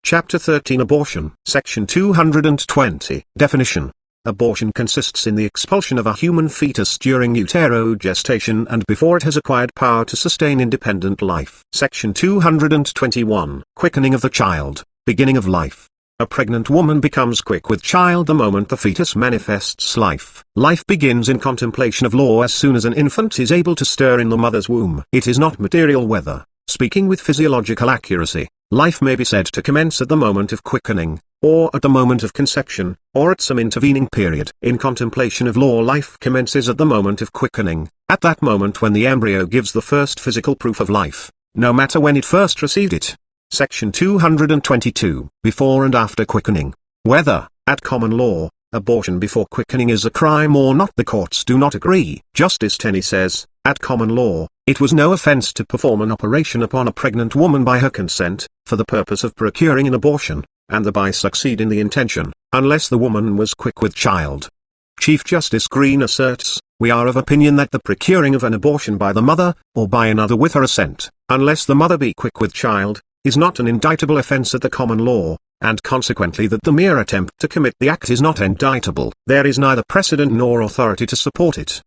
Chapter 13 Abortion. Section 220. Definition. Abortion consists in the expulsion of a human fetus during uterogestation and before it has acquired power to sustain independent life. Section 221. Quickening of the child. Beginning of life. A pregnant woman becomes quick with child the moment the fetus manifests life. Life begins in contemplation of law as soon as an infant is able to stir in the mother's womb. It is not material whether, speaking with physiological accuracy, life may be said to commence at the moment of quickening, or at the moment of conception, or at some intervening period. In contemplation of law, life commences at the moment of quickening, at that moment when the embryo gives the first physical proof of life, no matter when it first received it. Section 222. Before and after quickening. Whether, at common law, abortion before quickening is a crime or not, the courts do not agree. Justice Tenney says, at common law, it was no offense to perform an operation upon a pregnant woman by her consent, for the purpose of procuring an abortion, and thereby succeed in the intention, unless the woman was quick with child. Chief Justice Green asserts, we are of opinion that the procuring of an abortion by the mother, or by another with her assent, unless the mother be quick with child, is not an indictable offense at the common law, and consequently that the mere attempt to commit the act is not indictable. There is neither precedent nor authority to support it.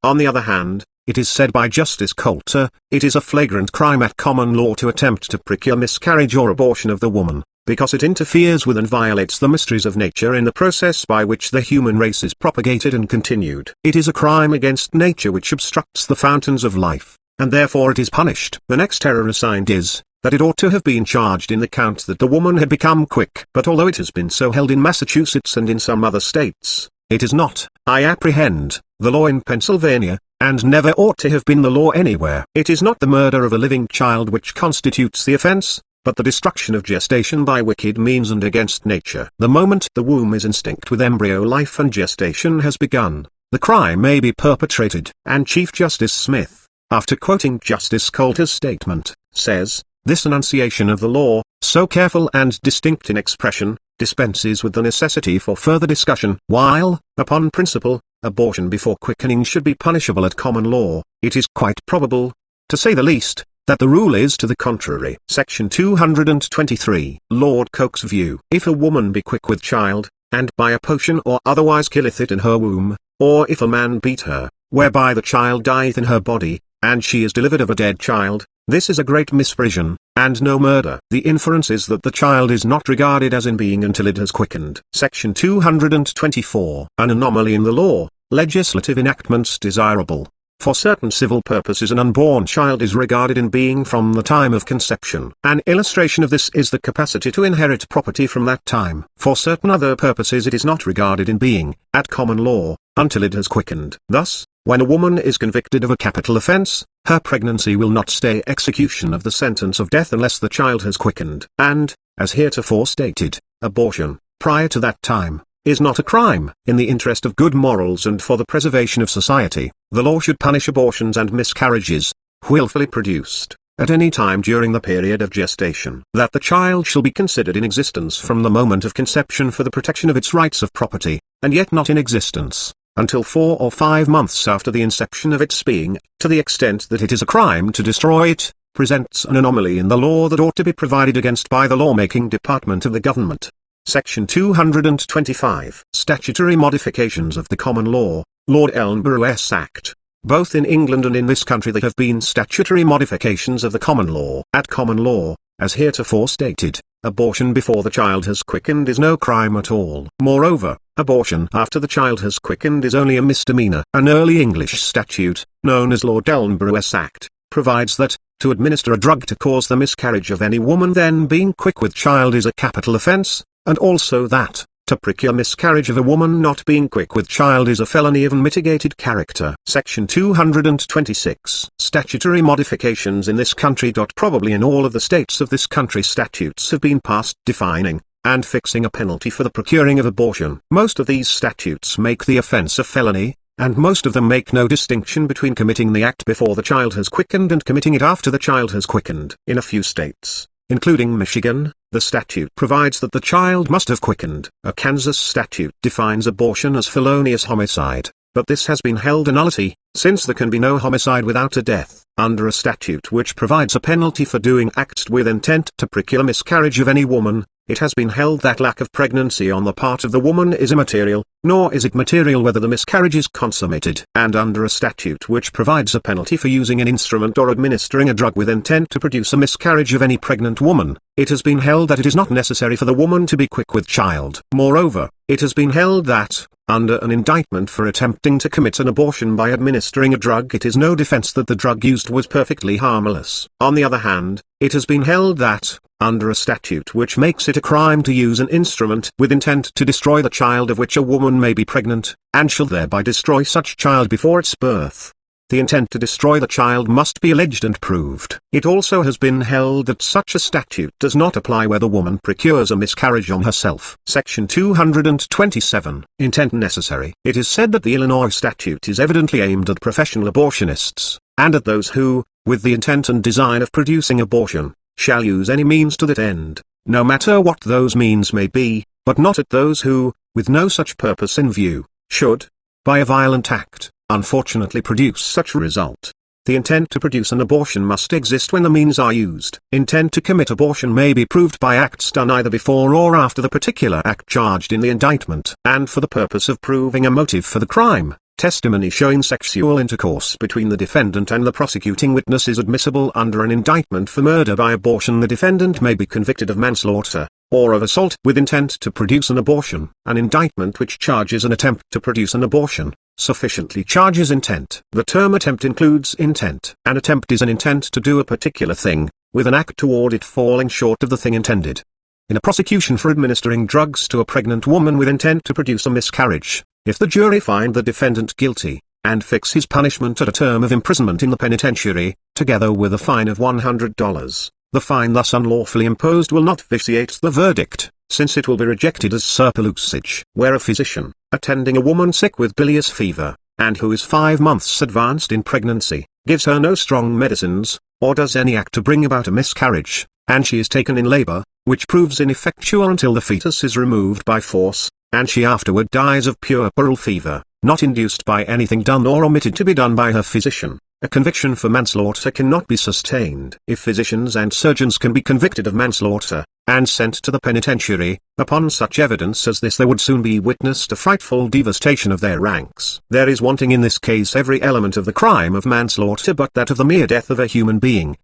On the other hand, it is said by Justice Coulter, it is a flagrant crime at common law to attempt to procure miscarriage or abortion of the woman, because it interferes with and violates the mysteries of nature in the process by which the human race is propagated and continued. It is a crime against nature which obstructs the fountains of life, and therefore it is punished. The next error assigned is, that it ought to have been charged in the count that the woman had become quick. But although it has been so held in Massachusetts and in some other states, it is not, I apprehend, the law in Pennsylvania, and never ought to have been the law anywhere. It is not the murder of a living child which constitutes the offense, but the destruction of gestation by wicked means and against nature. The moment the womb is instinct with embryo life and gestation has begun, the crime may be perpetrated. And Chief Justice Smith, after quoting Justice Coulter's statement, says, this enunciation of the law, so careful and distinct in expression, dispenses with the necessity for further discussion. While, upon principle, abortion before quickening should be punishable at common law, it is quite probable, to say the least, that the rule is to the contrary. Section 223. Lord Coke's view. If a woman be quick with child, and by a potion or otherwise killeth it in her womb, or if a man beat her, whereby the child dieth in her body, and she is delivered of a dead child, this is a great misprision, and no murder. The inference is that the child is not regarded as in being until it has quickened. Section 224. An anomaly in the law. Legislative enactments desirable. For certain civil purposes an unborn child is regarded in being from the time of conception. An illustration of this is the capacity to inherit property from that time. For certain other purposes it is not regarded in being, at common law, until it has quickened. Thus, when a woman is convicted of a capital offense, her pregnancy will not stay execution of the sentence of death unless the child has quickened. And, as heretofore stated, abortion, prior to that time, is not a crime. In the interest of good morals and for the preservation of society, the law should punish abortions and miscarriages, willfully produced, at any time during the period of gestation. That the child shall be considered in existence from the moment of conception for the protection of its rights of property, and yet not in existence until 4 or 5 months after the inception of its being, to the extent that it is a crime to destroy it, presents an anomaly in the law that ought to be provided against by the lawmaking department of the government. Section 225. Statutory modifications of the common law. Lord Ellenborough's Act. Both in England and in this country there have been statutory modifications of the common law. At common law, as heretofore stated, abortion before the child has quickened is no crime at all. Moreover, abortion after the child has quickened is only a misdemeanor. An early English statute, known as Lord Ellenborough's Act, provides that, to administer a drug to cause the miscarriage of any woman then being quick with child is a capital offence, and also that, to procure miscarriage of a woman not being quick with child is a felony of unmitigated character. Section 226. Statutory modifications in this country. Probably in all of the states of this country statutes have been passed defining, and fixing a penalty for the procuring of abortion. Most of these statutes make the offence a felony, and most of them make no distinction between committing the act before the child has quickened and committing it after the child has quickened. In a few states, including Michigan, the statute provides that the child must have quickened. A Kansas statute defines abortion as felonious homicide. but this has been held a nullity, since there can be no homicide without a death, under a statute which provides a penalty for doing acts with intent to procure miscarriage of any woman. It has been held that lack of pregnancy on the part of the woman is immaterial, nor is it material whether the miscarriage is consummated. And under a statute which provides a penalty for using an instrument or administering a drug with intent to produce a miscarriage of any pregnant woman, it has been held that it is not necessary for the woman to be quick with child. Moreover, it has been held that, under an indictment for attempting to commit an abortion by administering a drug, it is no defense that the drug used was perfectly harmless. On the other hand, it has been held that, under a statute which makes it a crime to use an instrument with intent to destroy the child of which a woman may be pregnant, and shall thereby destroy such child before its birth, the intent to destroy the child must be alleged and proved. It also has been held that such a statute does not apply where the woman procures a miscarriage on herself. Section 227. Intent necessary. It is said that the Illinois statute is evidently aimed at professional abortionists, and at those who, with the intent and design of producing abortion, shall use any means to that end, no matter what those means may be, but not at those who, with no such purpose in view, should, by a violent act, unfortunately produce such a result. The intent to produce an abortion must exist when the means are used. Intent to commit abortion may be proved by acts done either before or after the particular act charged in the indictment. And for the purpose of proving a motive for the crime, testimony showing sexual intercourse between the defendant and the prosecuting witness is admissible. Under an indictment for murder by abortion, the defendant may be convicted of manslaughter, or of assault with intent to produce an abortion. An indictment which charges an attempt to produce an abortion sufficiently charges intent. The term attempt includes intent. An attempt is an intent to do a particular thing, with an act toward it falling short of the thing intended. In a prosecution for administering drugs to a pregnant woman with intent to produce a miscarriage, if the jury find the defendant guilty, and fix his punishment at a term of imprisonment in the penitentiary, together with a fine of $100, the fine thus unlawfully imposed will not vitiate the verdict, since it will be rejected as surplusage. Where a physician, attending a woman sick with bilious fever, and who is 5 months advanced in pregnancy, gives her no strong medicines, or does any act to bring about a miscarriage, and she is taken in labor, which proves ineffectual until the fetus is removed by force, and she afterward dies of puerperal fever, not induced by anything done or omitted to be done by her physician, a conviction for manslaughter cannot be sustained. If physicians and surgeons can be convicted of manslaughter, and sent to the penitentiary, upon such evidence as this there would soon be witnessed a frightful devastation of their ranks. There is wanting in this case every element of the crime of manslaughter but that of the mere death of a human being,